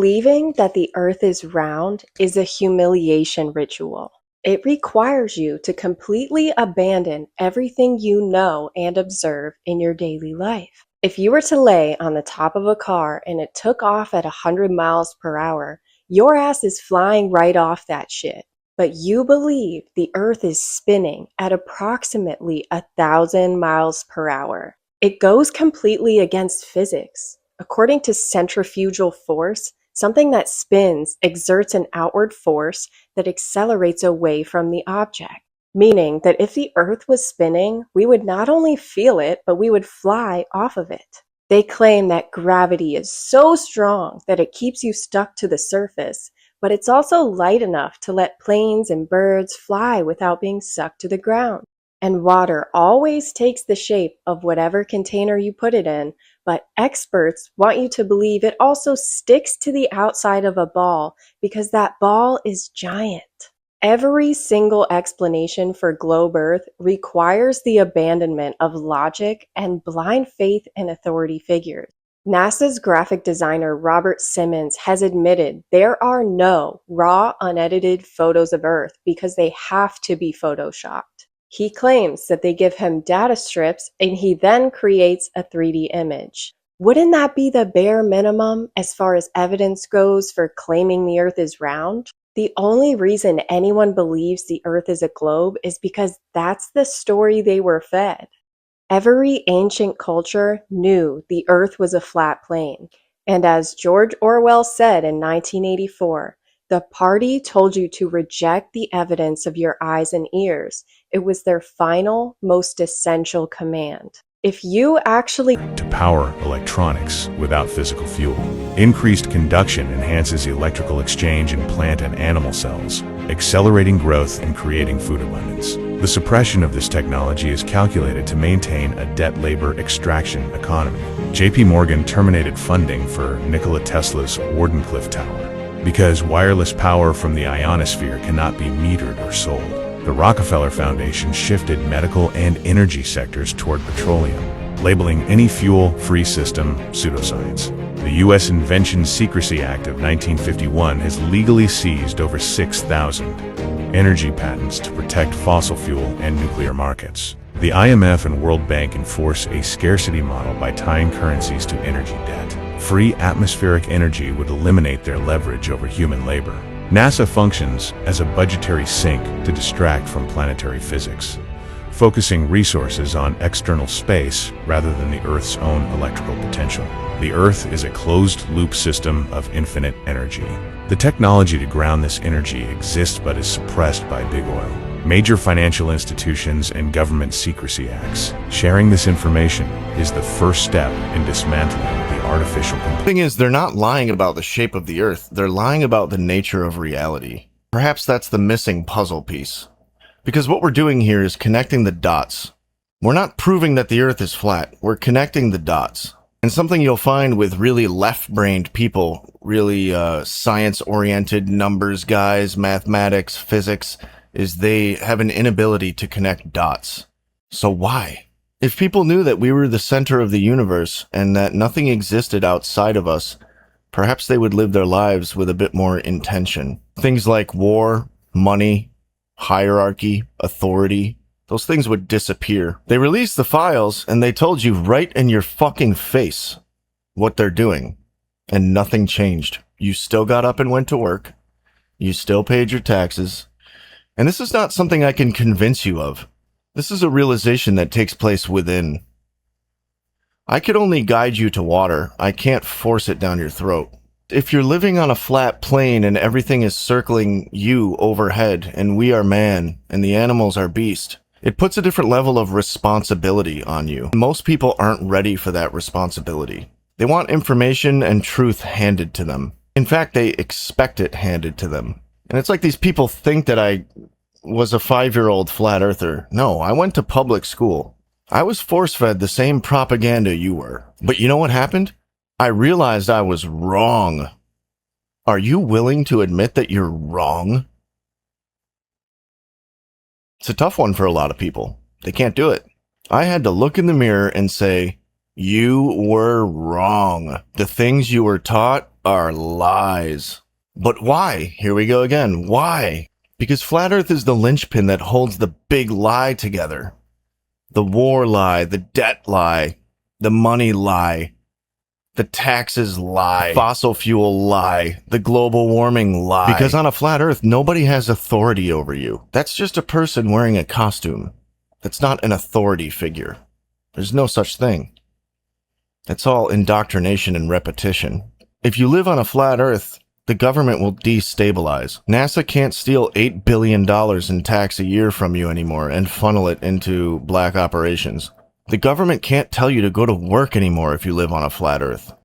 Believing that the earth is round is a humiliation ritual. It requires you to completely abandon everything you know and observe in your daily life. If you were to lay on the top of a car and it took off at 100 miles per hour, your ass is flying right off that shit. But you believe the earth is spinning at approximately 1,000 miles per hour. It goes completely against physics. According to centrifugal force, something that spins exerts an outward force that accelerates away from the object, meaning that if the earth was spinning, we would not only feel it, but we would fly off of it. They claim that gravity is so strong that it keeps you stuck to the surface, but it's also light enough to let planes and birds fly without being sucked to the ground. And water always takes the shape of whatever container you put it in, but experts want you to believe it also sticks to the outside of a ball because that ball is giant. Every single explanation for globe Earth requires the abandonment of logic and blind faith in authority figures. NASA's graphic designer Robert Simmons has admitted there are no raw, unedited photos of Earth because they have to be photoshopped. He claims that they give him data strips and he then creates a 3D image. Wouldn't that be the bare minimum as far as evidence goes for claiming the Earth is round? The only reason anyone believes the Earth is a globe is because that's the story they were fed. Every ancient culture knew the Earth was a flat plane. And as George Orwell said in 1984, the party told you to reject the evidence of your eyes and ears. It was their final, most essential command. If you actually to power electronics without physical fuel. Increased conduction enhances electrical exchange in plant and animal cells, accelerating growth and creating food abundance. The suppression of this technology is calculated to maintain a debt labor extraction economy. JP Morgan terminated funding for Nikola Tesla's Wardenclyffe Tower because wireless power from the ionosphere cannot be metered or sold. The Rockefeller Foundation shifted medical and energy sectors toward petroleum, labeling any fuel-free system pseudoscience. The U.S. Invention Secrecy Act of 1951 has legally seized over 6,000 energy patents to protect fossil fuel and nuclear markets. The IMF and World Bank enforce a scarcity model by tying currencies to energy debt. Free atmospheric energy would eliminate their leverage over human labor. NASA functions as a budgetary sink to distract from planetary physics, focusing resources on external space rather than the Earth's own electrical potential. The Earth is a closed-loop system of infinite energy. The technology to ground this energy exists but is suppressed by big oil, major financial institutions, and government secrecy acts. Sharing this information is the first step in dismantling the artificial The thing is, they're not lying about the shape of the Earth. They're lying about the nature of reality. Perhaps that's the missing puzzle piece. Because what we're doing here is connecting the dots. We're not proving that the Earth is flat. We're connecting the dots. And something you'll find with really left-brained people, really science-oriented numbers guys, mathematics, physics, is they have an inability to connect dots. So why? If people knew that we were the center of the universe and that nothing existed outside of us, perhaps they would live their lives with a bit more intention. Things like war, money, hierarchy, authority, those things would disappear. They released the files and they told you right in your fucking face what they're doing. And nothing changed. You still got up and went to work. You still paid your taxes. And this is not something I can convince you of. This is a realization that takes place within. I could only guide you to water. I can't force it down your throat. If you're living on a flat plane and everything is circling you overhead and we are man and the animals are beast, it puts a different level of responsibility on you. Most people aren't ready for that responsibility. They want information and truth handed to them. In fact, they expect it handed to them. And it's like these people think that I was a 5-year-old flat earther. No, I went to public school. I was force-fed the same propaganda you were. But you know what happened? I realized I was wrong. Are you willing to admit that you're wrong? It's a tough one for a lot of people. They can't do it. I had to look in the mirror and say, you were wrong. The things you were taught are lies. But why? Here we go again. Why? Because flat Earth is the linchpin that holds the big lie together. The war lie, the debt lie, the money lie, the taxes lie, fossil fuel lie, the global warming lie. Because on a flat Earth, nobody has authority over you. That's just a person wearing a costume. That's not an authority figure. There's no such thing. That's all indoctrination and repetition. If you live on a flat Earth, the government will destabilize. NASA can't steal $8 billion in tax a year from you anymore and funnel it into black operations. The government can't tell you to go to work anymore if you live on a flat Earth.